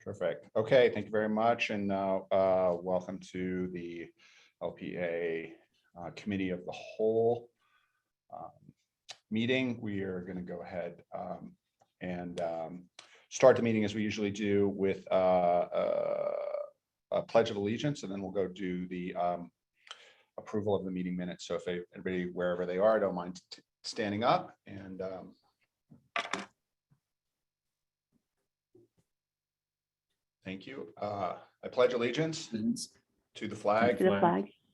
Terrific. Okay, thank you very much. And now welcome to the LPEA Committee of the Whole meeting. We are going to go ahead and start the meeting as we usually do with a Pledge of Allegiance, and then we'll go do the approval of the meeting minutes. So if everybody, wherever they are, don't mind standing up and thank you. I pledge allegiance to the flag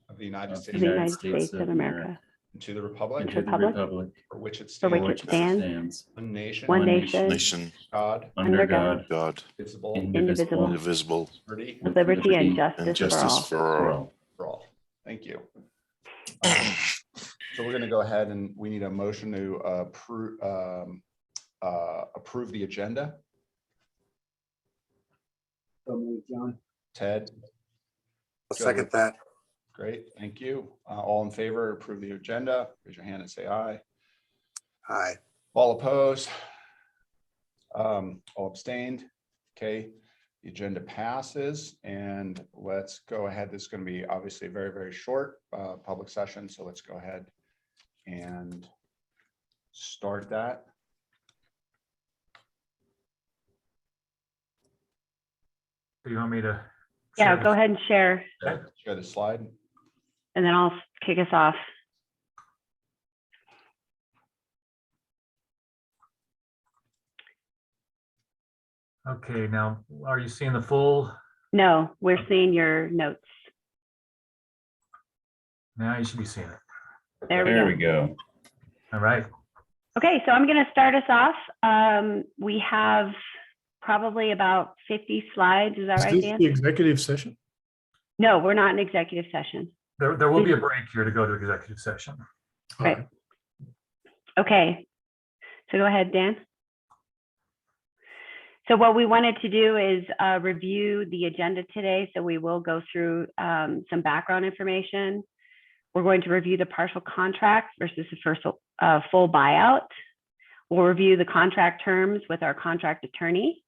of the United States of America, and to the republic for which it stands, one nation, God, under God, indivisible, with liberty and justice for all. Thank you. So we're going to go ahead and we need a motion to approve the agenda. John. Ted. I'll second that. Great, thank you. All in favor, approve the agenda. Raise your hand and say aye. Aye. All opposed? All abstained? Okay, the agenda passes, and let's go ahead. This is going to be obviously a very, very short public session, so let's go ahead and start that. Do you want me to? Yeah, go ahead and share. Okay, share the slide. And then I'll kick us off. Okay, now, are you seeing the full? No, we're seeing your notes. Now you should be seeing it. There we go. All right. Okay, so I'm going to start us off. We have probably about 50 slides. Is that right, Dan? The executive session? No, we're not in executive session. There will be a break here to go to executive session. Right. Okay. So go ahead, Dan. So what we wanted to do is review the agenda today. So we will go through some background information. We're going to review the partial contract versus the first full buyout. We'll review the contract terms with our contract attorney.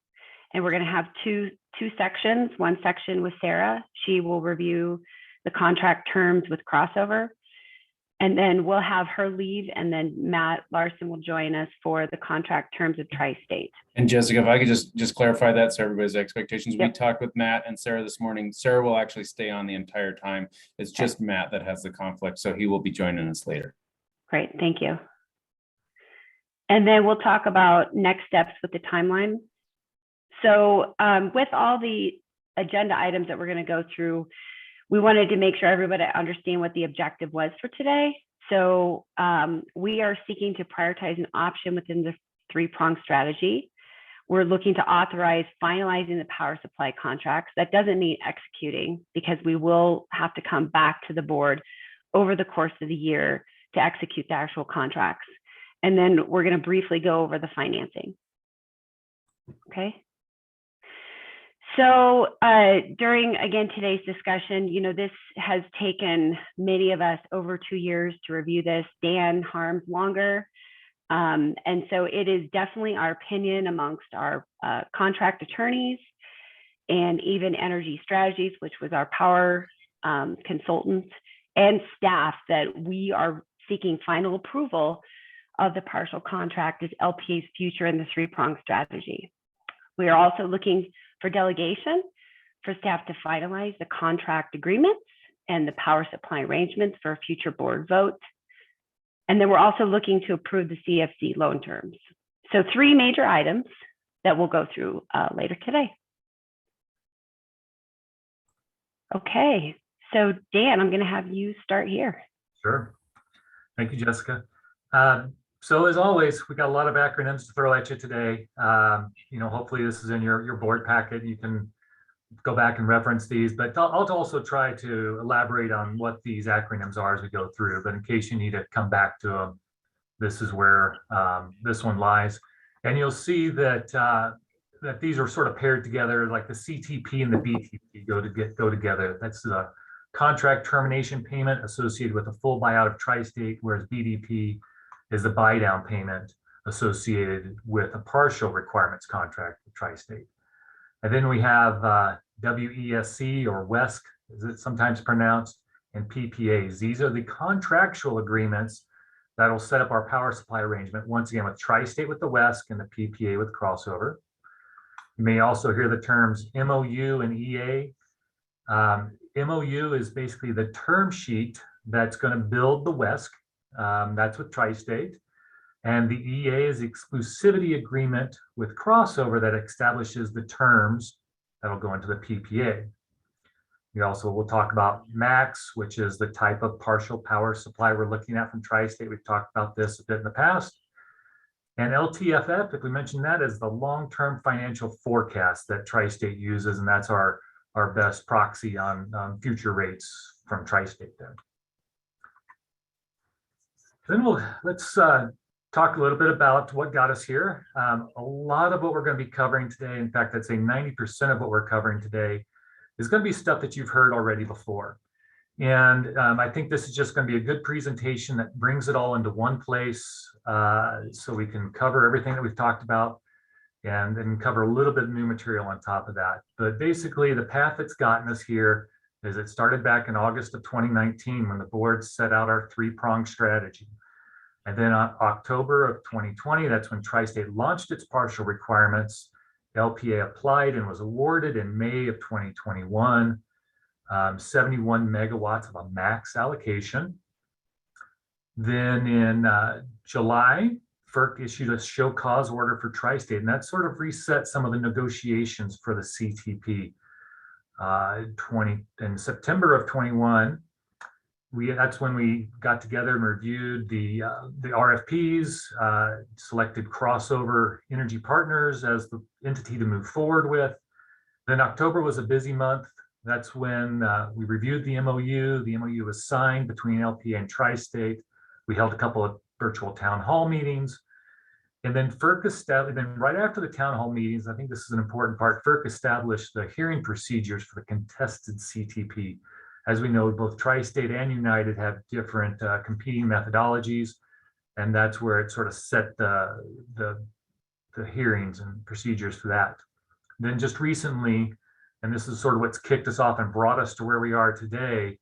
And we're going to have two sections. One section with Sarah. She will review the contract terms with crossover. And then we'll have her leave, and then Matt Larson will join us for the contract terms of Tri-State. And Jessica, if I could just clarify that so everybody's expectations. Yep. We talked with Matt and Sarah this morning. Sarah will actually stay on the entire time. It's just Matt that has the conflict, so he will be joining us later. Great, thank you. And then we'll talk about next steps with the timeline. So with all the agenda items that we're going to go through, we wanted to make sure everybody understand what the objective was for today. So we are seeking to prioritize an option within the three-pronged strategy. We're looking to authorize finalizing the power supply contracts. That doesn't mean executing, because we will have to come back to the board over the course of the year to execute the actual contracts. And then we're going to briefly go over the financing. Okay. So during, again, today's discussion, this has taken many of us over 2 years to review this. Dan Harms longer. And so it is definitely our opinion amongst our contract attorneys and even Energy Strategies, which was our power consultants and staff, that we are seeking final approval of the partial contract as LPEA's future in the three-pronged strategy. We are also looking for delegation for staff to finalize the contract agreements and the power supply arrangements for a future board vote. And then we're also looking to approve the CFC loan terms. So 3 major items that we'll go through later today. Okay, so Dan, I'm going to have you start here. Sure. Thank you, Jessica. So as always, we got a lot of acronyms to throw at you today. Hopefully this is in your board packet. You can go back and reference these, but I'll also try to elaborate on what these acronyms are as we go through. But in case you need to come back to them, this is where this one lies. And you'll see that that these are sort of paired together, like the CTP and the BTP go together. That's the contract termination payment associated with a full buyout of Tri-State, whereas BDP is the buy down payment associated with a partial requirements contract with Tri-State. And then we have WESC or WESC, as it's sometimes pronounced, and PPAs. These are the contractual agreements that will set up our power supply arrangement, once again, with Tri-State with the WESC and the PPA with crossover. You may also hear the terms MOU and EA. MOU is basically the term sheet that's going to build the WESC. That's with Tri-State. And the EA is the exclusivity agreement with crossover that establishes the terms that'll go into the PPA. We also will talk about MAX, which is the type of partial power supply we're looking at from Tri-State. We've talked about this a bit in the past. And LTFF, if we mention that, is the long-term financial forecast that Tri-State uses, and that's our best proxy on future rates from Tri-State then. Then let's talk a little bit about what got us here. A lot of what we're going to be covering today, in fact, I'd say 90% of what we're covering today is going to be stuff that you've heard already before. And I think this is just going to be a good presentation that brings it all into one place, so we can cover everything that we've talked about and then cover a little bit of new material on top of that. But basically, the path that's gotten us here is it started back in August of 2019 when the board set out our three-pronged strategy. And then on October of 2020, that's when Tri-State launched its partial requirements. LPEA applied and was awarded in May of 2021, 71 megawatts of a max allocation. Then in July, FERC issued a show cause order for Tri-State, and that sort of reset some of the negotiations for the CTP. In September of 21, that's when we got together and reviewed the RFPs, selected Crossover Energy Partners as the entity to move forward with. Then October was a busy month. That's when we reviewed the MOU. The MOU was signed between LPEA and Tri-State. We held a couple of virtual town hall meetings. And then FERC established, then right after the town hall meetings, I think this is an important part, FERC established the hearing procedures for the contested CTP. As we know, both Tri-State and United have different competing methodologies, and that's where it sort of set the hearings and procedures for that. Then just recently, and this is sort of what's kicked us off and brought us to where we are today,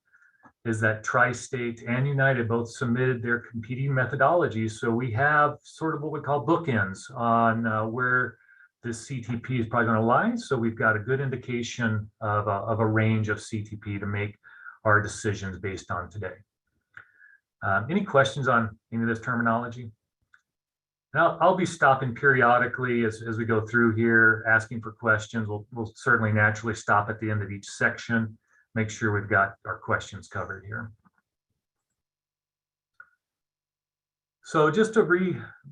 is that Tri-State and United both submitted their competing methodologies. So we have sort of what we call bookends on where this CTP is probably going to lie. So we've got a good indication of a range of CTP to make our decisions based on today. Any questions on any of this terminology? Now, I'll be stopping periodically as we go through here, asking for questions. We'll certainly naturally stop at the end of each section, make sure we've got our questions covered here. So just to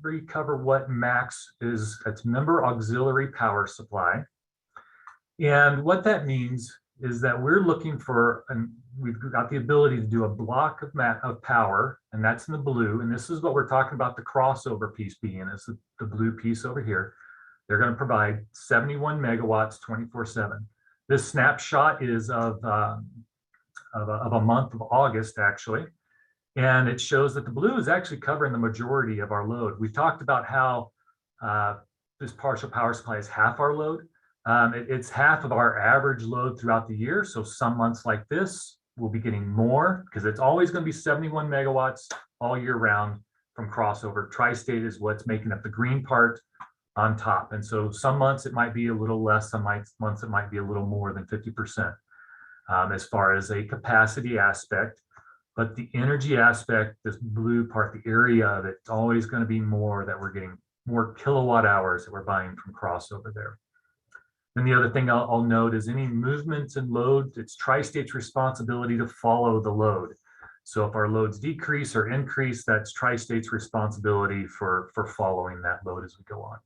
recover what MAX is, it's member auxiliary power supply. And what that means is that we're looking for, and we've got the ability to do a block of power, and that's in the blue. And this is what we're talking about the crossover piece being, is the blue piece over here. They're going to provide 71 megawatts 24/7. This snapshot is of a month of August, actually. And it shows that the blue is actually covering the majority of our load. We talked about how this partial power supply is half our load. It's half of our average load throughout the year. So some months like this, we'll be getting more because it's always going to be 71 megawatts all year round from crossover. Tri-State is what's making up the green part on top. And so some months it might be a little less, some months it might be a little more than 50% as far as a capacity aspect. But the energy aspect, this blue part, the area of it, it's always going to be more that we're getting more kilowatt hours that we're buying from crossover there. And the other thing I'll note is any movements in load, it's Tri-State's responsibility to follow the load. So if our loads decrease or increase, that's Tri-State's responsibility for following that load as we go on.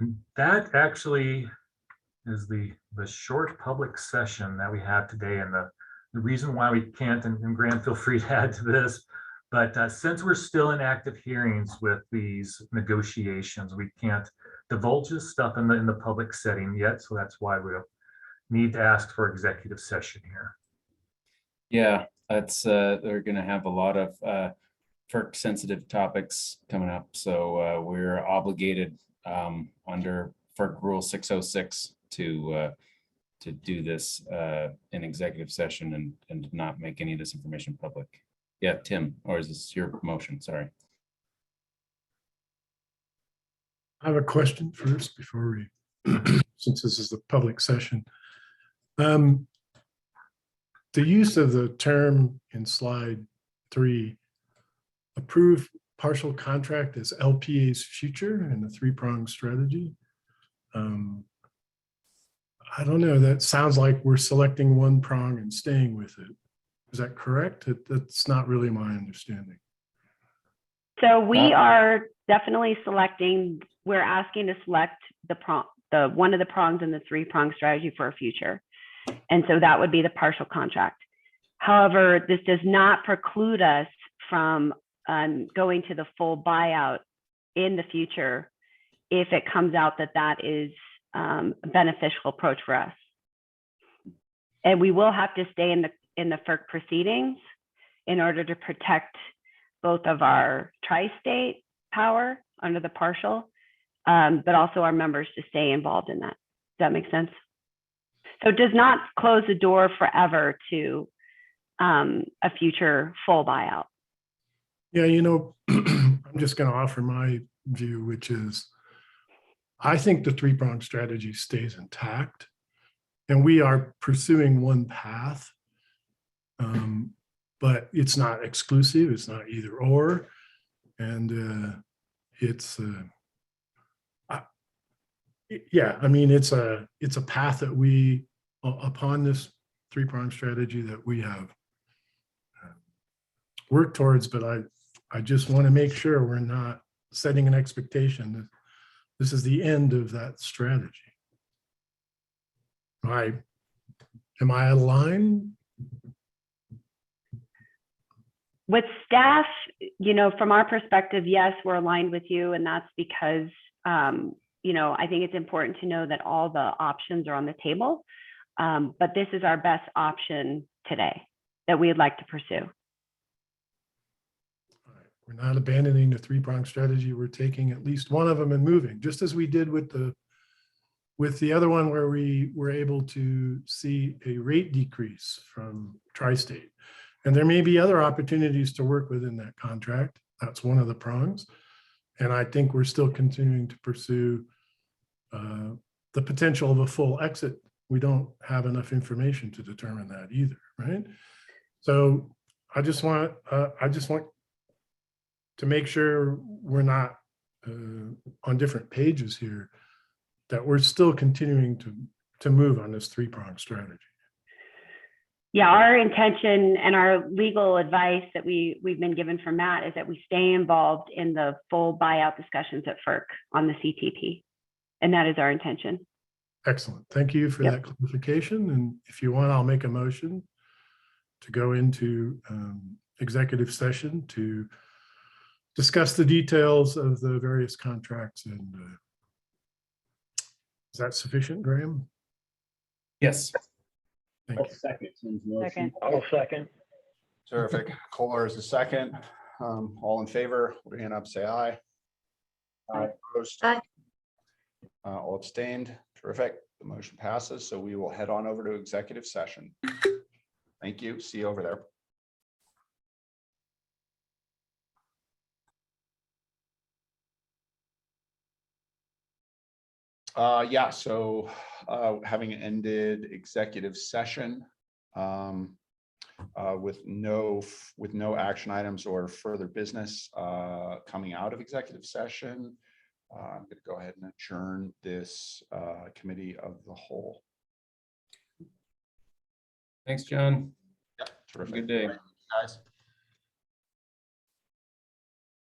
And that actually is the short public session that we have today. And the reason why we can't, and Graham, feel free to add to this, but since we're still in active hearings with these negotiations, we can't divulge this stuff in the public setting yet. So that's why we'll need to ask for executive session here. Yeah, that's they're going to have a lot of FERC sensitive topics coming up. So we're obligated under FERC Rule 606 to do this in executive session and not make any of this information public. Yeah, Tim, or is this your motion? Sorry. I have a question first before we, since this is a public session. The use of the term in slide 3, approve partial contract as LPEA's future and the 3-pronged strategy. I don't know, that sounds like we're selecting one prong and staying with it. Is that correct? That's not really my understanding. So we are definitely selecting, we're asking to select the one of the prongs in the 3-prong strategy for our future. And so that would be the partial contract. However, this does not preclude us from going to the full buyout in the future if it comes out that that is a beneficial approach for us. And we will have to stay in the FERC proceedings in order to protect both of our tri-state power under the partial, but also our members to stay involved in that. Does that make sense? So it does not close the door forever to a future full buyout. Yeah, you know, I'm just going to offer my view, which is I think the 3-pronged strategy stays intact and we are pursuing one path, but it's not exclusive. It's not either or. And yeah, I mean, it's a path that we, upon this 3-pronged strategy that we have worked towards, but I just want to make sure we're not setting an expectation that this is the end of that strategy. Am I out of line? With staff, you know, from our perspective, yes, we're aligned with you. And that's because, you know, I think it's important to know that all the options are on the table. But this is our best option today that we'd like to pursue. We're not abandoning the 3-pronged strategy. We're taking at least one of them and moving, just as we did with the other one where we were able to see a rate decrease from Tri-State. And there may be other opportunities to work within that contract. That's one of the prongs. And I think we're still continuing to pursue the potential of a full exit. We don't have enough information to determine that either, right? So I just want to make sure we're not on different pages here, that we're still continuing to move on this 3-pronged strategy. Yeah, our intention and our legal advice that we've been given from Matt is that we stay involved in the full buyout discussions at FERC on the CTP. And that is our intention. Excellent. Thank you for that clarification. And if you want, I'll make a motion to go into executive session to discuss the details of the various contracts. And is that sufficient, Graham? Yes. Thank you. Second. I'll second. Terrific. Kohler is the second. All in favor, put your hand up, say aye. Aye. Opposed? Aye. All abstained. Terrific. The motion passes. So we will head on over to executive session. Thank you. See you over there. Yeah, so having ended executive session with no action items or further business coming out of executive session, I'm going to go ahead and adjourn this committee of the whole. Thanks, John. Yep, terrific. Good day. Guys.